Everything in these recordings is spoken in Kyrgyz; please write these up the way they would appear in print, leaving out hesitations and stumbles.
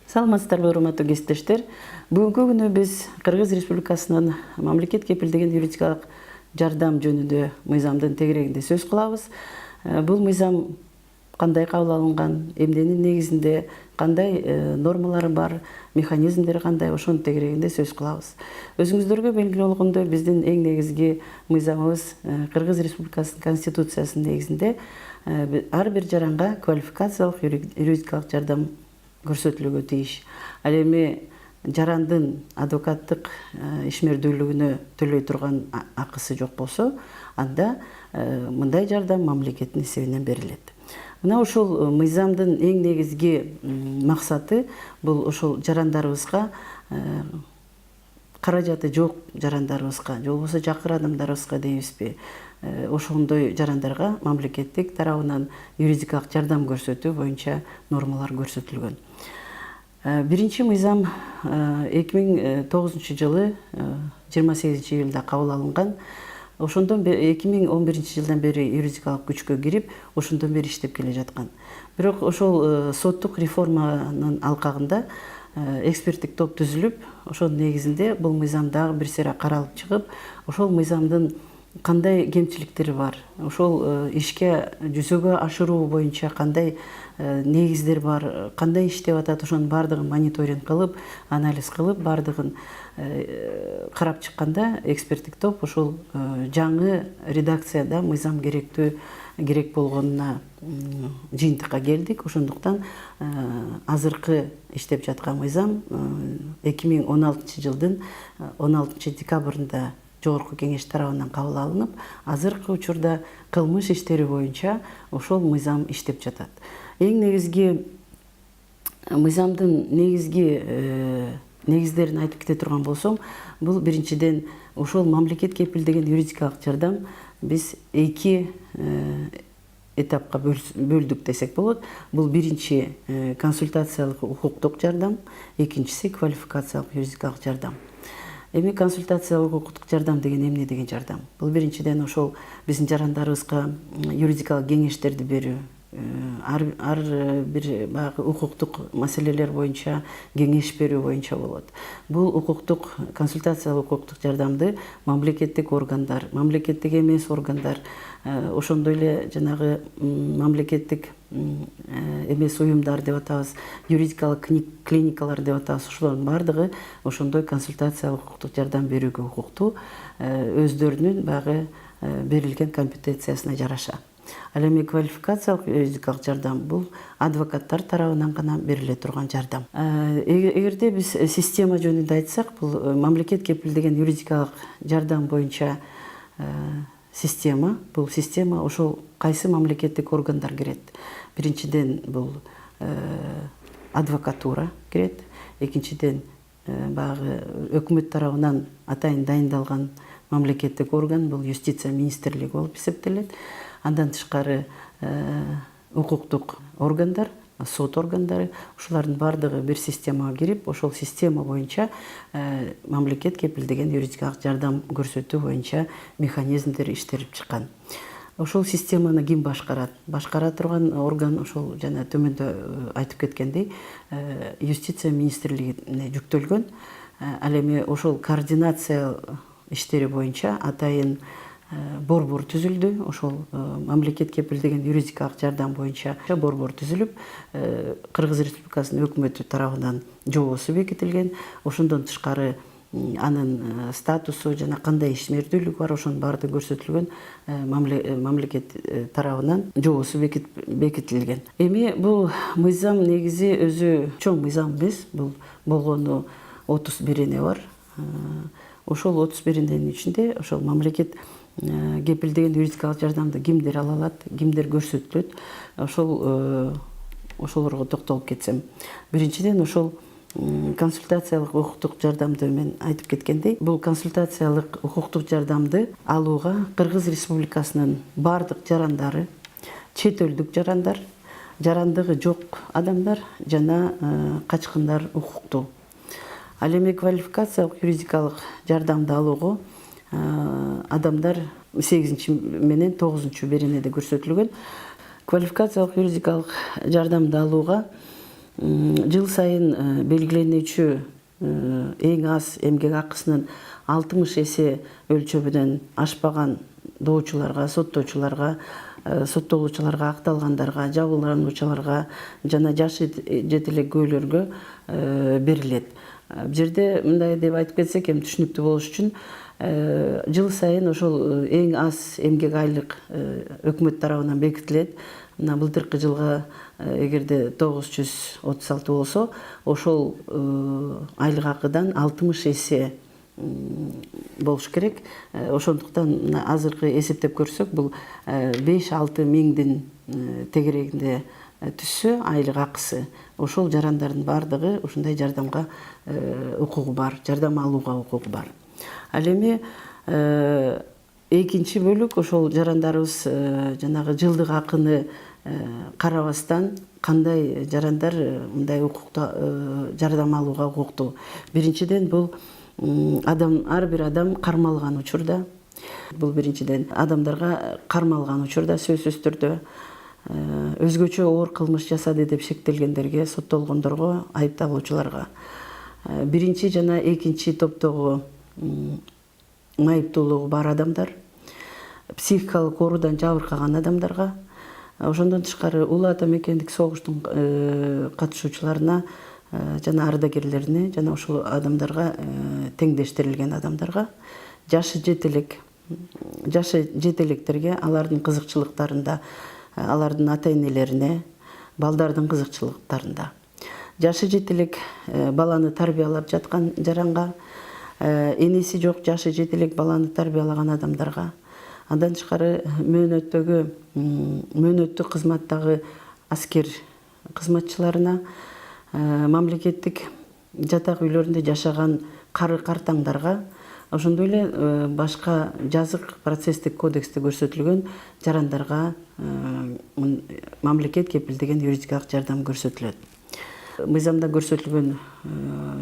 Саламатсыздарбы, урматтуу кесиптештер. Бүгүнкү күнү биз Кыргыз Республикасынын мамлекет кепилдеген юридикалык жардам жөнүндө мыйзамдын тегерегинде сөз кылабыз. Бул мыйзам кандай кабыл алынган, эмненин негизинде, кандай нормалары бар, механизмдери кандай, ошонун тегерегинде сөз кылабыз. Өзүңүздөргө белгилүү болгондой, биздин эң негизги мыйзамыбыз Кыргыз Республикасынын Конституциясынын негизинде ар бир жаранга квалификациялык юридикалык жардам көрсөтүлүүгө тийиш. Ал эми жарандын адвокаттык ишмердүүлүгүнө төлөй турган акысы жок болсо, анда мындай жардам мамлекеттин эсебинен берилет. Мына ушул мыйзамдын эң негизги максаты бул ошол жарандарыбызга, каражаты жок жарандарыбызга, же болбосо жакыр адамдарыбызга дейбизби, ошондой жарандарга мамлекеттик тарабынан юридикалык жардам көрсөтүү боюнча нормалар көрсөтүлгөн. Биринчи мыйзам 2009 жылы 28 июлда кабыл алынган. Ошондон 2011 жылдан бери юридикалык күчкө кирип, ошондон бери иштеп келе жаткан. Бирок ошол соттук реформанын алкагында эксперттик топ түзүлүп, ошонун негизинде бул мыйзам дагы бир сере каралып чыгып, ошол мыйзамдын кандай кемчиликтери бар, ошол ишке жүзөгө ашыруу боюнча кандай негиздер бар, кандай иштеп атат, ошонун баардыгын мониторинг кылып, анализ кылып, баардыгын карап чыкканда эксперттик топ ошол жаңы редакцияда мыйзам керек болгонуна жыйынтыкка келдик. Ошондуктан азыркы иштеп жаткан мыйзам 2016 жылдын 16 декабрында Жогорку кеңеш тарабынан кабыл алынып, азыркы учурда кылмыш иштери боюнча ошол мыйзам иштеп жатат. Эң негизги мыйзамдын негиздерин айтып кете турган болсом, бул биринчиден ошол мамлекет кепилдеген юридикалык жардам биз эки этапка бөлдүк десек болот. Бул биринчи консультациялык укуктук жардам, экинчиси квалификациялык юридикалык жардам. Эми консультациялык укуктук жардам деген эмне деген жардам? Бул биринчиден ошол биздин жарандарыбызга юридикалык кеңештерди берүү, ар бир баягы укуктук маселелер боюнча кеңеш берүү боюнча болот. Бул укуктук консультациялык укуктук жардамды мамлекеттик органдар, мамлекеттик эмес органдар, ошондой эле жанагы мамлекеттик эмес уюмдар деп атабыз, юридикалык клиникалар деп атабыз, ошолордун баардыгы ошондой консультациялык укуктук жардам берүүгө укуктуу, өздөрүнүн баягы берилген компетенциясына жараша. Ал эми квалификациялык юридикалык жардам бул адвокаттар тарабынан гана бериле турган жардам. Эгерде биз система жөнүндө айтсак, бул мамлекет кепилдеген юридикалык жардам боюнча система, бул система ошол кайсы мамлекеттик органдар кирет. Биринчиден бул адвокатура кирет, экинчиден баягы өкмөт тарабынан атайын дайындалган мамлекеттик орган, бул юстиция министрлиги болуп эсептелет. Андан тышкары укуктук органдар, сот органдары, ушулардын баардыгы бир системага кирип, ошол система боюнча мамлекет кепилдеген юридикалык жардам көрсөтүү боюнча механизмдер иштелип чыккан. Ошол системаны ким башкарат? Башкара турган орган ошол жана төмөндө айтып кеткендей юстиция министрлигине жүктөлгөн. Ал эми ошол координация иштери боюнча атайын борбор түзүлдү. Ошол мамлекет кепилдеген юридикалык жардам боюнча борбор түзүлүп, Кыргыз Республикасынын өкмөтү тарабынан жобосу бекитилген. Ошондон тышкары анын статусу жана кандай ишмердүүлүгү бар, ошонун баардыгы көрсөтүлгөн мамлекет тарабынан жобосу бекитилген. Эми бул мыйзам негизи өзү чоң мыйзам эмес, бул болгону 31 бар. Ошол 31-дин ичинде ошол мамлекет кепилдеген юридикалык жардамды кимдер ала алат, кимдер көрсөтүлөт, ошолорго токтолуп кетсем. Биринчиден ошол консультациялык укуктук жардамды мен айтып кеткендей, бул консультациялык укуктук жардамды алууга Кыргыз Республикасынын бардык жарандары, чет элдик жарандар, жарандыгы жок адамдар жана качкындар укуктуу. Ал эми квалификациялык юридикалык жардамды алууга адамдар 8 менен 9 беренеде көрсөтүлгөн. Квалификациялык юридикалык жардамды алууга жыл сайын белгиленүүчү эң аз эмгек акысынын 60 эсе өлчөмүнөн ашпаган доочуларга, соттоочуларга, соттолуучуларга, акталгандарга, жабырлануучуларга жана жашы жете элек көйлөргө берилет. Бул жерде мындай деп айтып кетсек, эми түшүнүктүү болуш үчүн жыл сайын ошол эң аз эмгек айлык өкмөт тарабынан бекитилет. Мына былтыркы жылга эгерде 936 болсо, ошол айлык акыдан 60 эсе болуш керек. Ошондуктан азыркы эсептеп көрсөк, бул 5-6 миңдин тегерегинде түссө айлык акысы, ошол жарандардын бардыгы ушундай жардамга укугу бар, жардам алууга укугу бар. Ал эми экинчи бөлүк ошол жарандарыбыз жанагы жылдык акыны карабастан кандай жарандар мындай укукта жардам алууга укуктуу. Биринчиден бул ар бир адам кармалган учурда, бул биринчиден адамдарга кармалган учурда сөзсүз түрдө өзгөчө оор кылмыш жасады деп шектелгендерге, соттолгондорго, айыпталуучуларга, биринчи жана экинчи топтогу майыптуулугу бар адамдар, психикалык оорудан жабыркаган адамдарга, ошондон тышкары улуу ата мекендик согуштун катышуучуларына жана ардагерлерине жана ошол адамдарга теңдештирилген адамдарга, жашы жете электерге, алардын кызыкчылыктарында, алардын ата энелерине, балдардын кызыкчылыктарында, жашы жете элек баланы тарбиялап жаткан жаранга, энеси жок жашы жете элек баланы тарбиялаган адамдарга, андан тышкары мөөнөттүк кызматтагы аскер кызматчыларына, мамлекеттик жатак үйлөрүндө жашаган кары картаңдарга, ошондой эле башка жазык процесстик кодексте көрсөтүлгөн жарандарга мамлекет кепилдеген юридикалык жардам көрсөтүлөт. Мыйзамда көрсөтүлгөн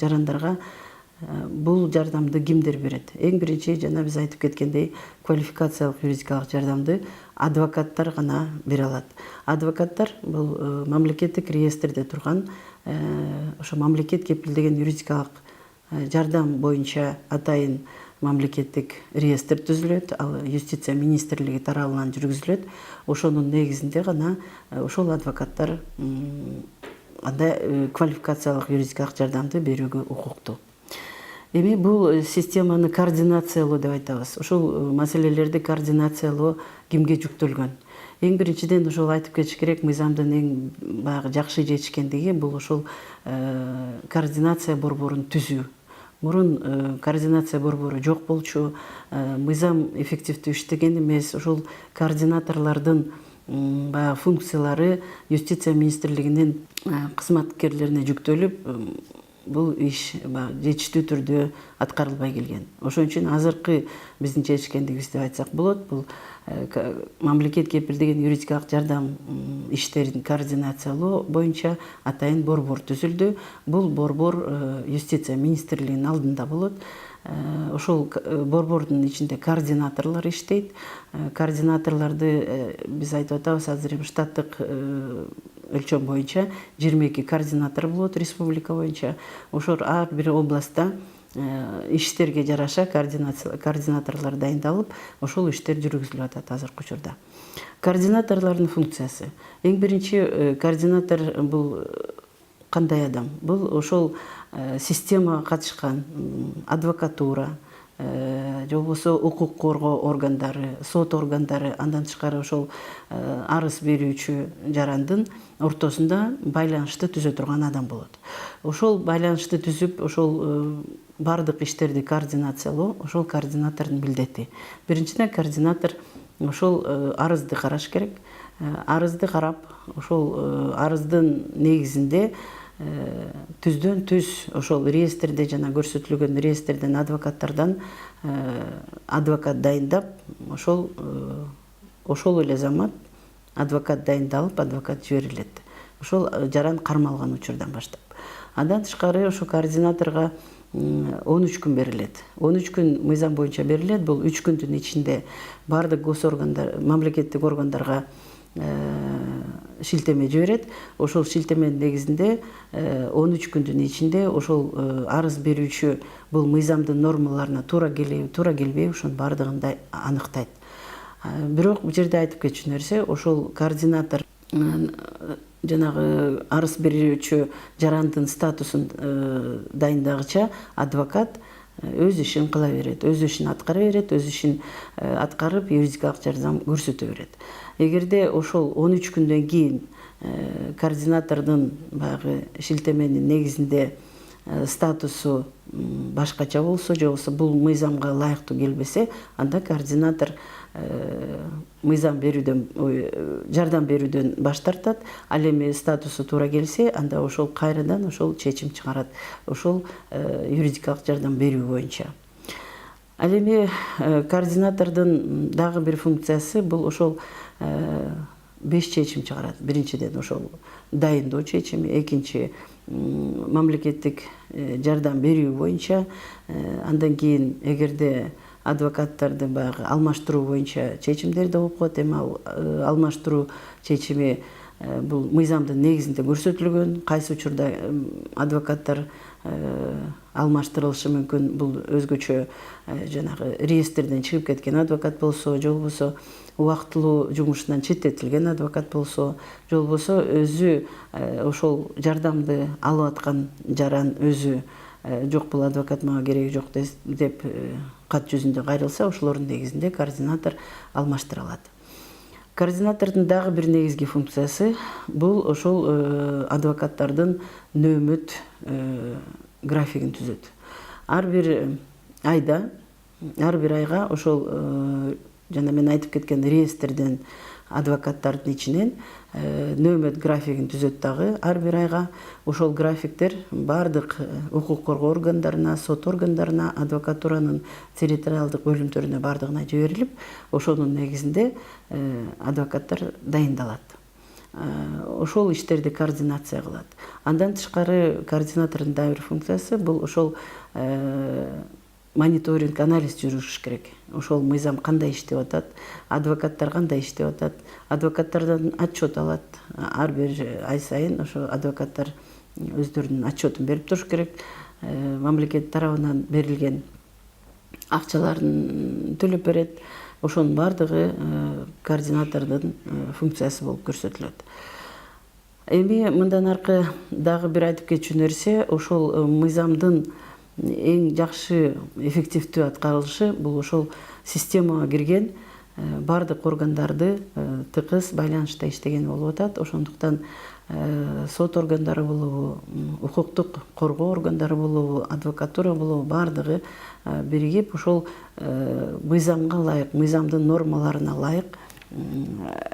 жарандарга бул жардамды кимдер берет? Эң биринчи, жана биз айтып кеткендей, квалификациялык юридикалык жардамды адвокаттар гана бере алат. Адвокаттар бул мамлекеттик реестрде турган, ошо мамлекет кепилдеген юридикалык жардам боюнча атайын мамлекеттик реестр түзүлөт, ал юстиция министрлиги тарабынан жүргүзүлөт. Ошонун негизинде гана ошол адвокаттар андай квалификациялык юридикалык жардамды берүүгө укуктуу. Эми бул системаны координациялоо деп айтабыз. Ошол маселелерди координациялоо кимге жүктөлгөн? Эң биринчиден ошол айтып кетиш керек, мыйзамдын эң баягы жакшы жетишкендиги бул ошол координация борборун түзүү. Мурун координация борбору жок болчу, мыйзам эффективдүү иштеген эмес, ошол координаторлордун баягы функциялары юстиция министрлигинин кызматкерлерине жүктөлүп, бул иш жетиштүү түрдө аткарылбай келген. Ошон үчүн азыркы биздин жетишкендигибиз деп айтсак болот, бул мамлекет кепилдеген юридикалык жардам иштерин координациялоо боюнча атайын борбор түзүлдү. Бул борбор юстиция министрлигинин алдында болот. Ошол борбордун ичинде координаторлор иштейт. Координаторлорду биз айтып атабыз, азыр эми штаттык өлчөм боюнча 22 координатор болот республика боюнча. Ошол ар бир областта иштерге жараша координаторлор дайындалып, ошол иштер жүргүзүлүп атат азыркы учурда. Координаторлордун функциясы. Эң биринчи координатор бул кандай адам? Бул ошол системага катышкан адвокатура, же болбосо укук коргоо органдары, сот органдары, андан тышкары ошол арыз берүүчү жарандын ортосунда байланышты түзө турган адам болот. Ошол байланышты түзүп, ошол бардык иштерди координациялоо ошол координатордун милдети. Биринчиден координатор ошол арызды караш керек. Арызды карап, ошол арыздын негизинде түздөн түз ошол реестрде жана көрсөтүлгөн реестрден адвокаттардан адвокат дайындап ошол эле замат адвокат дайындалып адвокат жиберилет. Ошол жаран кармалган учурдан баштап. Андан тышкары ошо координаторго 13 күн берилет. 13 күн мыйзам боюнча берилет. Бул 3 күндүн ичинде бардык госоргандар, мамлекеттик органдарга шилтеме жиберет. Ошол шилтеменин негизинде 13 күндүн ичинде ошол арыз берүүчү бул мыйзамдын нормаларына туура келеби, туура келбейби, ошонун бардыгын аныктайт. Бирок бул жерде айтып кетчү нерсе, ошол координатор жанагы арыз берүүчү жарандын статусун дайындагыча адвокат өз ишин кыла берет, өз ишин аткара берет, өз ишин аткарып юридикалык жардам көрсөтө берет. Эгерде ошол 13 күндөн кийин координатордун баягы шилтеменин негизинде статусу башкача болсо, же болбосо бул мыйзамга ылайыктуу келбесе, анда координатор мыйзам берүүдөн, жардам берүүдөн баш тартат. Ал эми статусу туура келсе, анда ошол кайрадан ошол чечим чыгарат, ошол юридикалык жардам берүү боюнча. Ал эми координатордун дагы бир функциясы бул ошол 5 чечим чыгарат. Биринчиден ошол дайындоо чечими, экинчи мамлекеттик жардам берүү боюнча, андан кийин эгерде адвокаттарды баягы алмаштыруу боюнча чечимдер да болуп коет. Эми ал алмаштыруу чечими бул мыйзамдын негизинде көрсөтүлгөн. Кайсы учурда адвокаттар алмаштырылышы мүмкүн, бул өзгөчө жанагы реестрден чыгып кеткен адвокат болсо, же болбосо убактылуу жумушунан четтетилген адвокат болсо, же болбосо өзү ошол жардамды алып аткан жаран өзү жок, бул адвокат мага кереги жок деп кат жүзүндө кайрылса, ошолордун негизинде координатор алмаштыра алат. Координатордун дагы бир негизги функциясы бул ошол адвокаттардын нөөмөт графигин түзөт. Ар бир айга ошол жана мен айтып кеткен реестрден адвокаттардын ичинен нөөмөт графигин түзөт дагы ар бир айга. Ошол графиктер бардык укук коргоо органдарына, сот органдарына, адвокатуранын территориалдык бөлүмдөрүнө бардыгына жиберилип, ошонун негизинде адвокаттар дайындалат. Ошол иштерди координация кылат. Андан тышкары координатордун дагы бир функциясы бул ошол мониторинг, анализ жүргүзүш керек. Ошол мыйзам кандай иштеп атат, адвокаттар кандай иштеп атат, адвокаттардан отчет алат. Ар бир ай сайын ошо адвокаттар өздөрүнүн отчетун берип туруш керек. Мамлекет тарабынан берилген акчаларын төлөп берет. Ошонун бардыгы координатордун функциясы болуп көрсөтүлөт. Эми мындан аркы дагы бир айтып кетчү нерсе, ошол мыйзамдын эң жакшы эффективдүү аткарылышы бул ошол системага кирген бардык органдарды тыкыз байланышта иштеген болуп атат. Ошондуктан сот органдары болобу, укуктук коргоо органдары болобу, адвокатура болобу, бардыгы биригип ошол мыйзамга ылайык, мыйзамдын нормаларына ылайык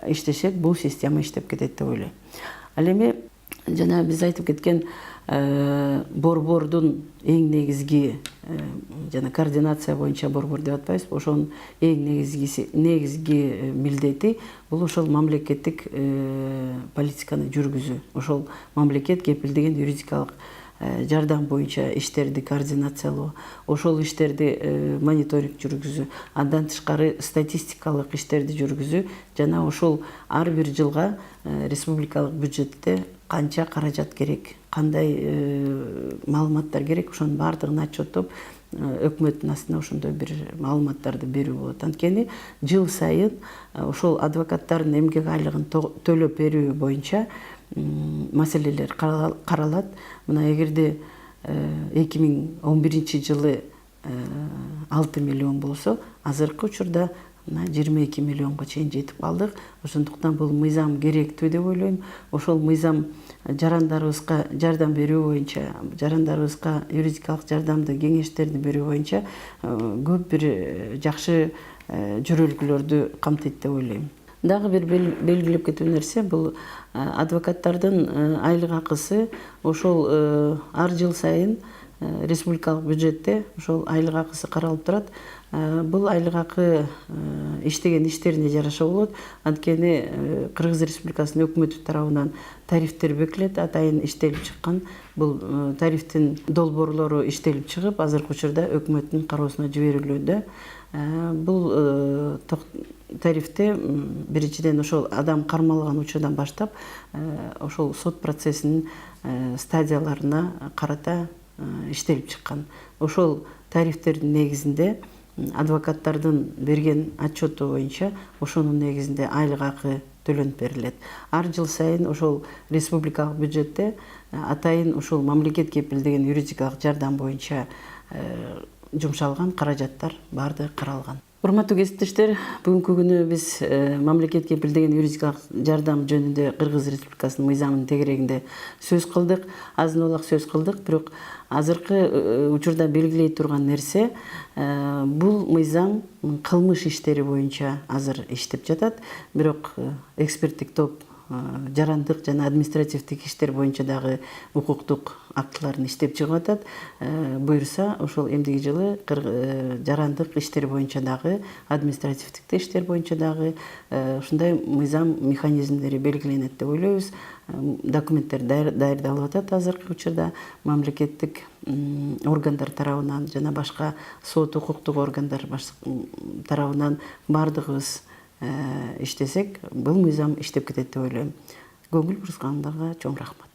иштешет, бул система иштеп кетет деп ойлойм. Ал эми жана биз айтып кеткен борбордун эң негизги жана координация боюнча борбор деп атпайбызбы, ошонун эң негизги милдети бул ошол мамлекеттик политиканы жүргүзүү. Ошол мамлекет кепилдеген юридикалык жардам боюнча иштерди координациялоо, ошол иштерди мониторинг жүргүзүү, андан тышкары статистикалык иштерди жүргүзүү жана ошол ар бир жылга республикалык бюджетте канча каражат керек, кандай маалыматтар керек, ошонун бардыгын отчеттоп өкмөттүн астына ошондой бир маалыматтарды берүү болот. Анткени жыл сайын ошол адвокаттардын эмгек айлыгын төлөп берүү боюнча маселелер каралат. Мына эгерде 2011 жылы 6 миллион болсо, азыркы учурда 22 миллионго чейин жетип калдык. Ошондуктан бул мыйзам керектүү деп ойлойм. Ошол мыйзам жарандарыбызга жардам берүү боюнча, жарандарыбызга юридикалык жардамды, кеңештерди берүү боюнча көп бир жакшы жөрөлгүлөрдү камтыйт деп ойлойм. Дагы бир белгилеп кетүү нерсе бул адвокаттардын айлык акысы ошол ар жыл сайын республикалык бюджетте ошол айлык акысы каралып турат. Бул айлык акы иштеген иштерине жараша болот. Анткени Кыргыз Республикасынын өкмөтү тарабынан тарифтер бекилет, атайын иштелип чыккан. Бул тарифтин долбоорлору иштелип чыгып, азыркы учурда өкмөттүн кароосуна жиберилүүдө. Бул тарифте биринчиден ошол адам кармалган учурдан баштап ошол сот процессинин стадияларына карата иштелип чыккан. Ошол тарифтердин негизинде адвокаттардын берген отчету боюнча ошонун негизинде айлык акы төлөнүп берилет. Ар жыл сайын ошол республикалык бюджетте атайын ошол мамлекет кепилдеген юридикалык жардам боюнча жумшалган каражаттар баардыгы каралган. Урматтуу кесиптештер, бүгүнкү күнү биз мамлекет кепилдеген юридикалык жардам жөнүндө Кыргыз Республикасынын мыйзамынын тегерегинде сөз кылдык, азын улак сөз кылдык, бирок азыркы учурда белгилей турган нерсе бул мыйзам кылмыш иштери боюнча азыр иштеп жатат, бирок эксперттик топ жарандык жана административдик иштер боюнча дагы укуктук актыларын иштеп чыгып атат. Буюрса, ошол эмдиги жылы жарандык иштер боюнча дагы, административдик иштер боюнча дагы ушундай мыйзам механизмдери белгиленет деп ойлойбуз. Документтер даярдалып атат азыркы учурда мамлекеттик органдар тарабынан жана башка сот укуктук органдар тарабынан баардыгыбыз иштесек, бул мыйзам иштеп кетет деп ойлойм. Көңүл бурушкандарга чоң рахмат.